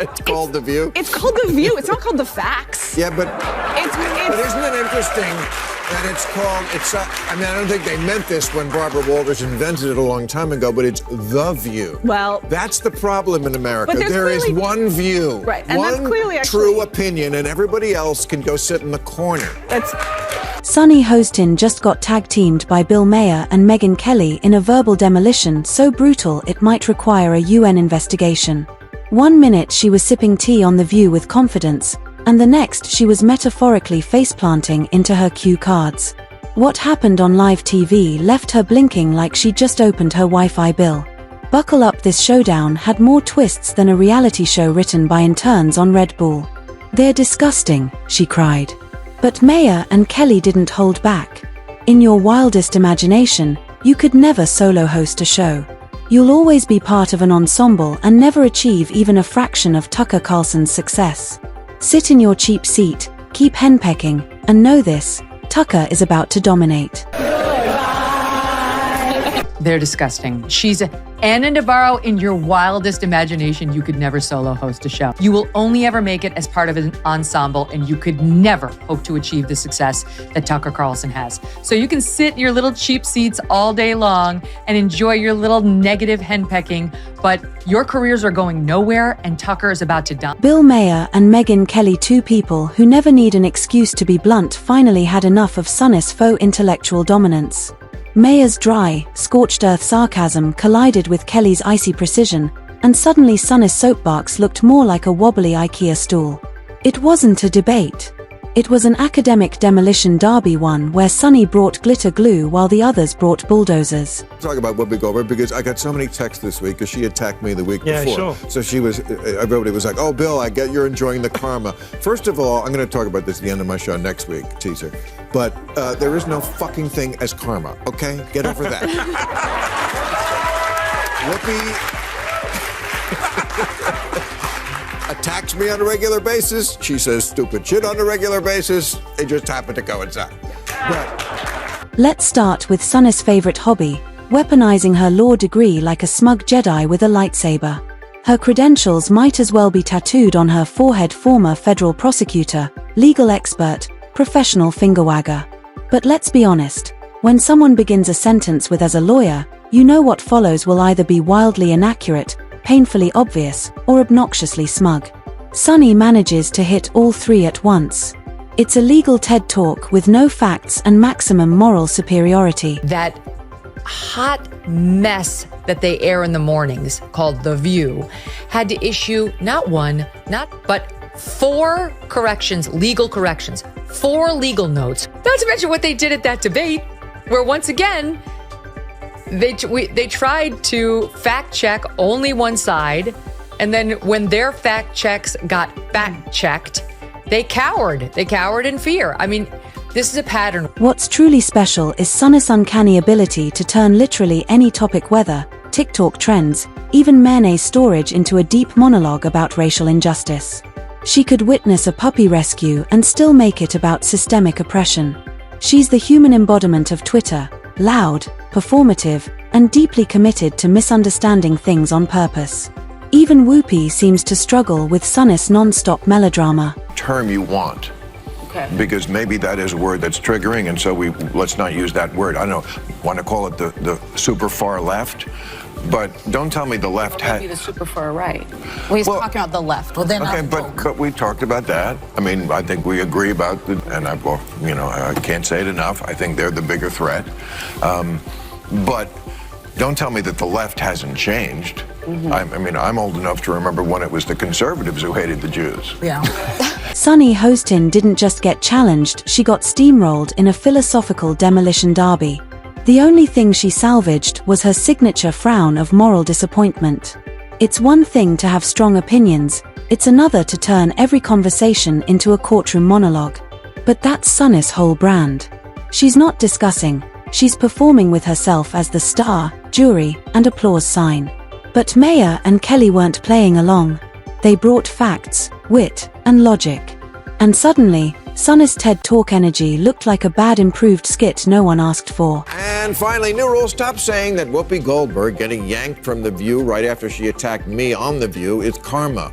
It's called The View? It's called The View. It's not called The Facts. Yeah, but It's isn't it interesting that it's called, I mean, I don't think they meant this when Barbara Walters invented it a long time ago, but it's The View. Well, that's the problem in America. But there is one view, right, and one that's clearly true opinion, and everybody else can go sit in the corner. Sunny Hostin just got tag-teamed by Maher and Megyn Kelly in a verbal demolition so brutal it might require a UN investigation. 1 minute she was sipping tea on The View with confidence, and the next she was metaphorically face-planting into her cue cards. What happened on live TV left her blinking like she just opened her Wi-Fi bill. Buckle up, this showdown had more twists than a reality show written by interns on Red Bull. "They're disgusting," she cried. But Maher and Kelly didn't hold back. In your wildest imagination, you could never solo host a show. You'll always be part of an ensemble and never achieve even a fraction of Tucker Carlson's success. Sit in your cheap seat, keep henpecking, and know this: Tucker is about to dominate. They're disgusting. She's Anna Navarro. In your wildest imagination, you could never solo host a show. You will only ever make it as part of an ensemble, and you could never hope to achieve the success that Tucker Carlson has. So you can sit in your little cheap seats all day long and enjoy your little negative henpecking, but your careers are going nowhere, and Tucker is about to dominate. Maher and Megyn Kelly, two people who never need an excuse to be blunt, finally had enough of Sunny's faux intellectual dominance. Maher's dry, scorched earth sarcasm collided with Kelly's icy precision, and suddenly Sunny's soapbox looked more like a wobbly IKEA stool. It wasn't a debate. It was an academic demolition derby, one where Sunny brought glitter glue while the others brought bulldozers. Talk about Whoopi Goldberg, because I got so many texts this week because she attacked me the week before. Sure. So everybody was like, "Oh, Bill, I get you're enjoying the karma." First of all, I'm going to talk about this at the end of my show next week, teaser. But there is no fucking thing as karma, okay? Get over that. Whoopi attacks me on a regular basis. She says stupid shit on a regular basis. They just happen to coincide. Let's start with Sunny's favorite hobby, weaponizing her law degree like a smug Jedi with a lightsaber. Her credentials might as well be tattooed on her forehead: former federal prosecutor, legal expert, professional fingerwagger. But let's be honest, when someone begins a sentence with "as a lawyer," you know what follows will either be wildly inaccurate, painfully obvious, or obnoxiously smug. Sunny manages to hit all three at once. It's a legal TED Talk with no facts and maximum moral superiority. That hot mess that they air in the mornings, called The View, had to issue not one, but 4 corrections, legal corrections, 4 legal notes. Not to mention what they did at that debate, where once again, they tried to fact check only one side, and then when their fact checks got fact checked, they cowered. They cowered in fear. I mean, this is a pattern. What's truly special is Sunny's uncanny ability to turn literally any topic, whether TikTok trends, even mayonnaise storage, into a deep monologue about racial injustice. She could witness a puppy rescue and still make it about systemic oppression. She's the human embodiment of Twitter, loud, performative, and deeply committed to misunderstanding things on purpose. Even Whoopi seems to struggle with Sunny's non-stop melodrama. Term you want. Okay. Because maybe that is a word that's triggering, and so let's not use that word. I don't want to call it the super far left, but don't tell me the left maybe the super far right. Well, he's talking about the left. Well, then okay, but we talked about that. I mean, I think we agree about it, and I can't say it enough. I think they're the bigger threat. But don't tell me that the left hasn't changed. Mm-hmm. I'm old enough to remember when it was the conservatives who hated the Jews. Yeah. Sunny Hostin didn't just get challenged, she got steamrolled in a philosophical demolition derby. The only thing she salvaged was her signature frown of moral disappointment. It's one thing to have strong opinions, it's another to turn every conversation into a courtroom monologue. But that's Sunny's whole brand. She's not discussing, she's performing with herself as the star, jury, and applause sign. But Maher and Kelly weren't playing along. They brought facts, wit, and logic. And suddenly, Sunny's TED Talk energy looked like a bad improved skit no one asked for. And finally, new rule: stop saying that Whoopi Goldberg getting yanked from The View right after she attacked me on The View is karma.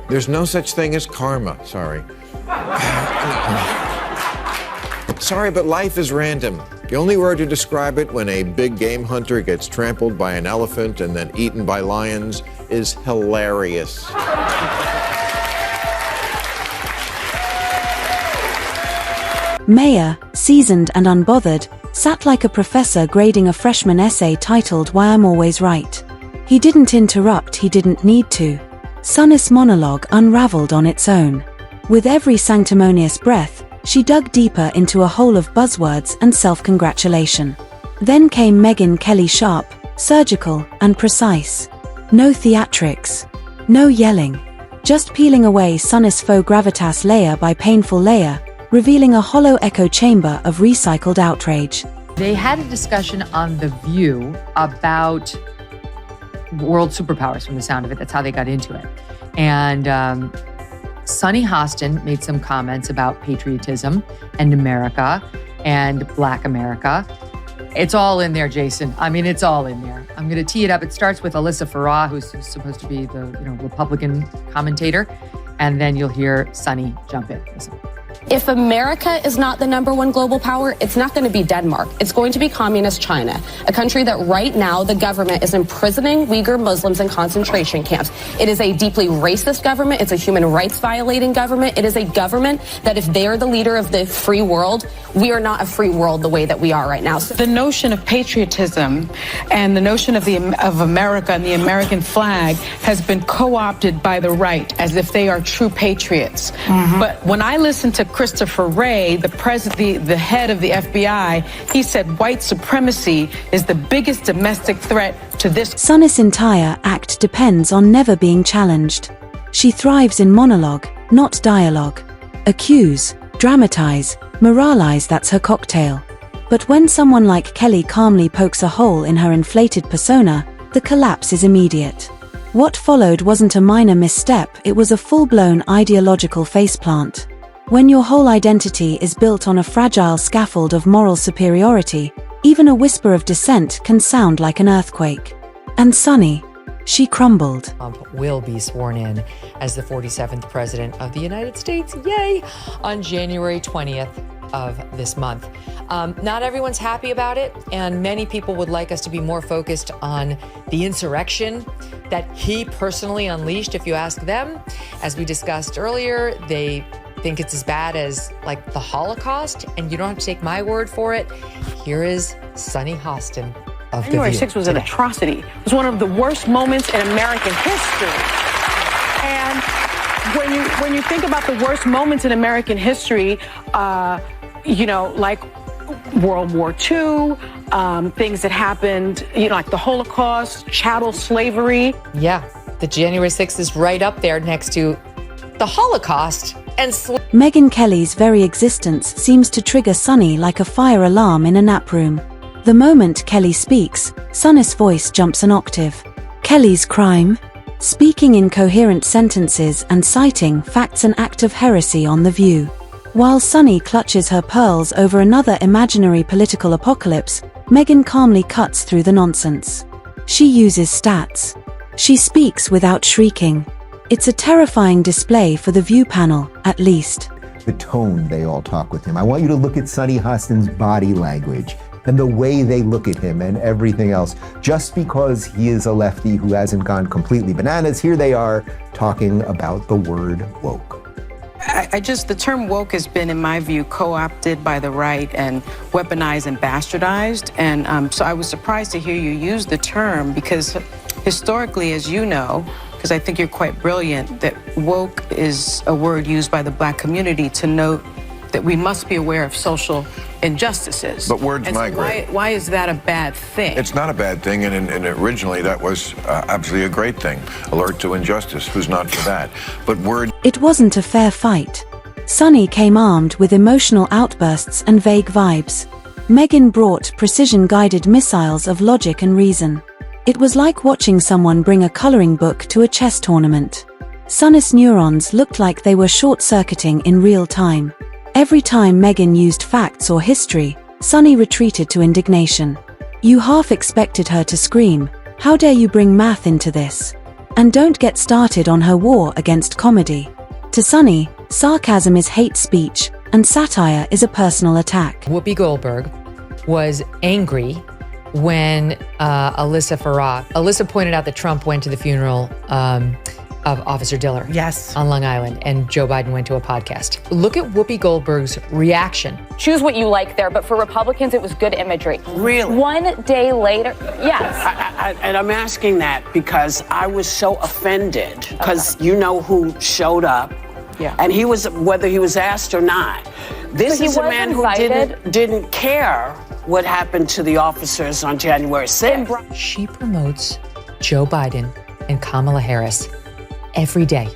There's no such thing as karma. Sorry. Sorry, but life is random. The only word to describe it when a big game hunter gets trampled by an elephant and then eaten by lions is hilarious. Maher, seasoned and unbothered, sat like a professor grading a freshman essay titled Why I'm Always Right. He didn't interrupt, he didn't need to. Sunny's monologue unraveled on its own. With every sanctimonious breath, she dug deeper into a hole of buzzwords and self-congratulation. Then came Megyn Kelly, sharp, surgical, and precise. No theatrics. No yelling. Just peeling away Sunny's faux gravitas layer by painful layer, revealing a hollow echo chamber of recycled outrage. They had a discussion on The View about world superpowers from the sound of it. That's how they got into it. And Sunny Hostin made some comments about patriotism and America and Black America. It's all in there, Jason. I mean, it's all in there. I'm going to tee it up. It starts with Alyssa Farah, who's supposed to be the Republican commentator. And then you'll hear Sunny jump in. Listen. If America is not the #1 global power, it's not going to be Denmark. It's going to be communist China, a country that right now the government is imprisoning Uyghur Muslims in concentration camps. It is a deeply racist government. It's a human rights violating government. It is a government that if they are the leader of the free world, we are not a free world the way that we are right now. The notion of patriotism and the notion of America and the American flag has been co-opted by the right as if they are true patriots. But when I listen to Christopher Wray, the head of the FBI, he said white supremacy is the biggest domestic threat to this. Sunny's entire act depends on never being challenged. She thrives in monologue, not dialogue. Accuse, dramatize, moralize, that's her cocktail. But when someone like Kelly calmly pokes a hole in her inflated persona, the collapse is immediate. What followed wasn't a minor misstep, it was a full-blown ideological faceplant. When your whole identity is built on a fragile scaffold of moral superiority, even a whisper of dissent can sound like an earthquake. And Sunny, she crumbled. Trump will be sworn in as the 47th president of the United States, yay, on January 20th of this month. Not everyone's happy about it, and many people would like us to be more focused on the insurrection that he personally unleashed. If you ask them, as we discussed earlier, they think it's as bad as like the Holocaust, and you don't have to take my word for it. Here is Sunny Hostin of The View. January 6th was an atrocity. It was one of the worst moments in American history. And when you think about the worst moments in American history, like World War II, things that happened, like the Holocaust, chattel slavery. Yeah, the January 6th is right up there next to the Holocaust and Megyn Kelly's very existence seems to trigger Sunny like a fire alarm in a nap room. The moment Kelly speaks, Sunny's voice jumps an octave. Kelly's crime? Speaking in coherent sentences and citing facts, an act of heresy on The View. While Sunny clutches her pearls over another imaginary political apocalypse, Megyn calmly cuts through the nonsense. She uses stats. She speaks without shrieking. It's a terrifying display for the View panel, at least. The tone they all talk with him. I want you to look at Sunny Hostin's body language and the way they look at him and everything else. Just because he is a lefty who hasn't gone completely bananas, here they are talking about the word woke. The term woke has been, in my view, co-opted by the right and weaponized and bastardized. And so I was surprised to hear you use the term because historically, as you know, because I think you're quite brilliant, that woke is a word used by the Black community to note that we must be aware of social injustices. But words migrate. Why is that a bad thing? It's not a bad thing, and originally that was absolutely a great thing. Alert to injustice, who's not for that? But words... It wasn't a fair fight. Sunny came armed with emotional outbursts and vague vibes. Megyn brought precision-guided missiles of logic and reason. It was like watching someone bring a coloring book to a chess tournament. Sunny's neurons looked like they were short-circuiting in real time. Every time Megyn used facts or history, Sunny retreated to indignation. You half expected her to scream, "How dare you bring math into this?" And don't get started on her war against comedy. To Sunny, sarcasm is hate speech, and satire is a personal attack. Whoopi Goldberg was angry when Alyssa pointed out that Trump went to the funeral of Officer Diller. Yes. On Long Island, and Joe Biden went to a podcast. Look at Whoopi Goldberg's reaction. Choose what you like there, but for Republicans, it was good imagery. Really? One day later, yes. And I'm asking that because I was so offended because you know who showed up. Yeah. And he was, whether he was asked or not. This But he is a was man invited. who didn't care what happened to the officers on January 6th. She promotes Joe Biden and Kamala Harris every day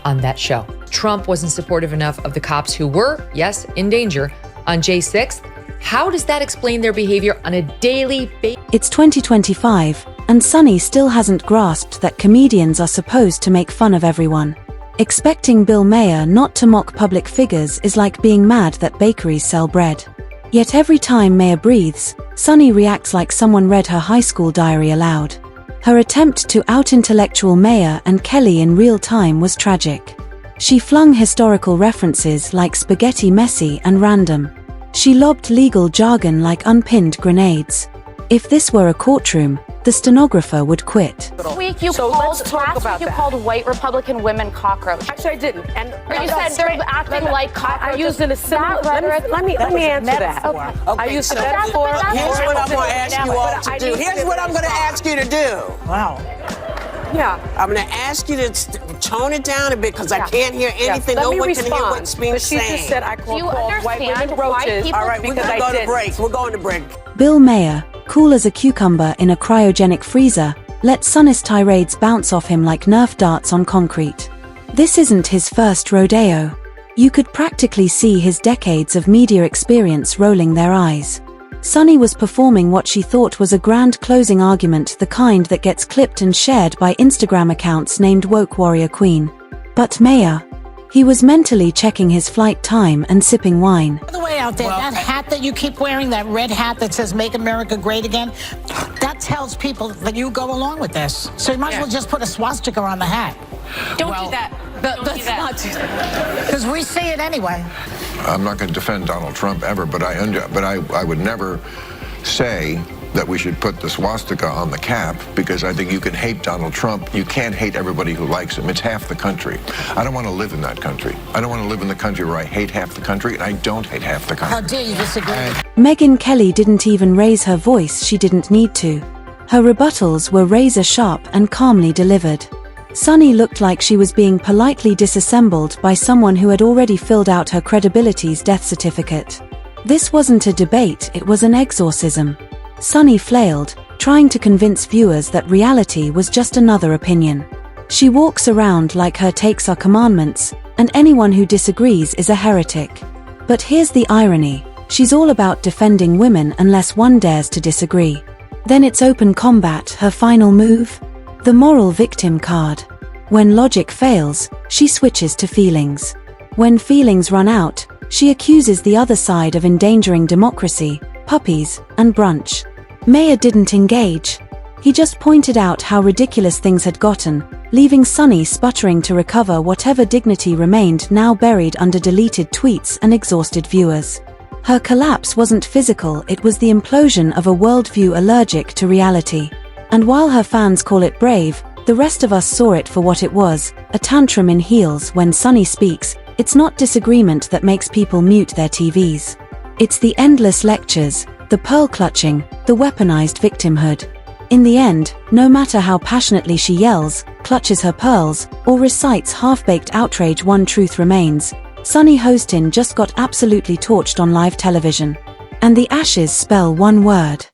on that show. Trump wasn't supportive enough of the cops who were, yes, in danger on J 6th. How does that explain their behavior on a daily basis? It's 2025, and Sunny still hasn't grasped that comedians are supposed to make fun of everyone. Expecting Bill Maher not to mock public figures is like being mad that bakeries sell bread. Yet every time Maher breathes, Sunny reacts like someone read her high school diary aloud. Her attempt to out-intellectual Maher and Kelly in real time was tragic. She flung historical references like spaghetti messy and random. She lobbed legal jargon like unpinned grenades. If this were a courtroom, the stenographer would quit. Last week you called white Republican women cockroach. Actually, I didn't. And You said they're acting like cockroaches. I used in a similar. Let me answer that. Okay. I used to. Here's what I'm going to ask you all to do. Here's what I'm going to ask you to do. Wow. Yeah. I'm going to ask you to tone it down a bit because I can't hear anything. Let No me one can hear respond. what's being But she said. just said I Do called you white women understand why roaches. people- All right, we're because going to I go to did. break. We're going to break. Bill Maher, cool as a cucumber in a cryogenic freezer, lets Sunny's tirades bounce off him like Nerf darts on concrete. This isn't his first rodeo. You could practically see his decades of media experience rolling their eyes. Sunny was performing what she thought was a grand closing argument, the kind that gets clipped and shared by Instagram accounts named Woke Warrior Queen. But Maher, he was mentally checking his flight time and sipping wine. By the way, out there, that hat that you keep wearing, that red hat that says "Make America Great Again," that tells people that you go along with this. So you might as well just put a swastika on the hat. Don't do that. Let's not do that. Because we see it anyway. I'm not going to defend Donald Trump ever, but I would never say that we should put the swastika on the cap because I think you can hate Donald Trump. You can't hate everybody who likes him. It's half the country. I don't want to live in that country. I don't want to live in the country where I hate half the country, and I don't hate half the country. How dare you disagree? Megyn Kelly didn't even raise her voice, she didn't need to. Her rebuttals were razor sharp and calmly delivered. Sunny looked like she was being politely disassembled by someone who had already filled out her credibility's death certificate. This wasn't a debate, it was an exorcism. Sunny flailed, trying to convince viewers that reality was just another opinion. She walks around like her takes are commandments, and anyone who disagrees is a heretic. But here's the irony, she's all about defending women unless one dares to disagree. Then it's open combat, her final move? The moral victim card. When logic fails, she switches to feelings. When feelings run out, she accuses the other side of endangering democracy, puppies, and brunch. Maher didn't engage. He just pointed out how ridiculous things had gotten, leaving Sunny sputtering to recover whatever dignity remained, now buried under deleted tweets and exhausted viewers. Her collapse wasn't physical, it was the implosion of a worldview allergic to reality. And while her fans call it brave, the rest of us saw it for what it was, a tantrum in heels. When Sunny speaks, it's not disagreement that makes people mute their TVs. It's the endless lectures, the pearl-clutching, the weaponized victimhood. In the end, no matter how passionately she yells, clutches her pearls, or recites half-baked outrage, one truth remains. Sunny Hostin just got absolutely torched on live television. And the ashes spell one word.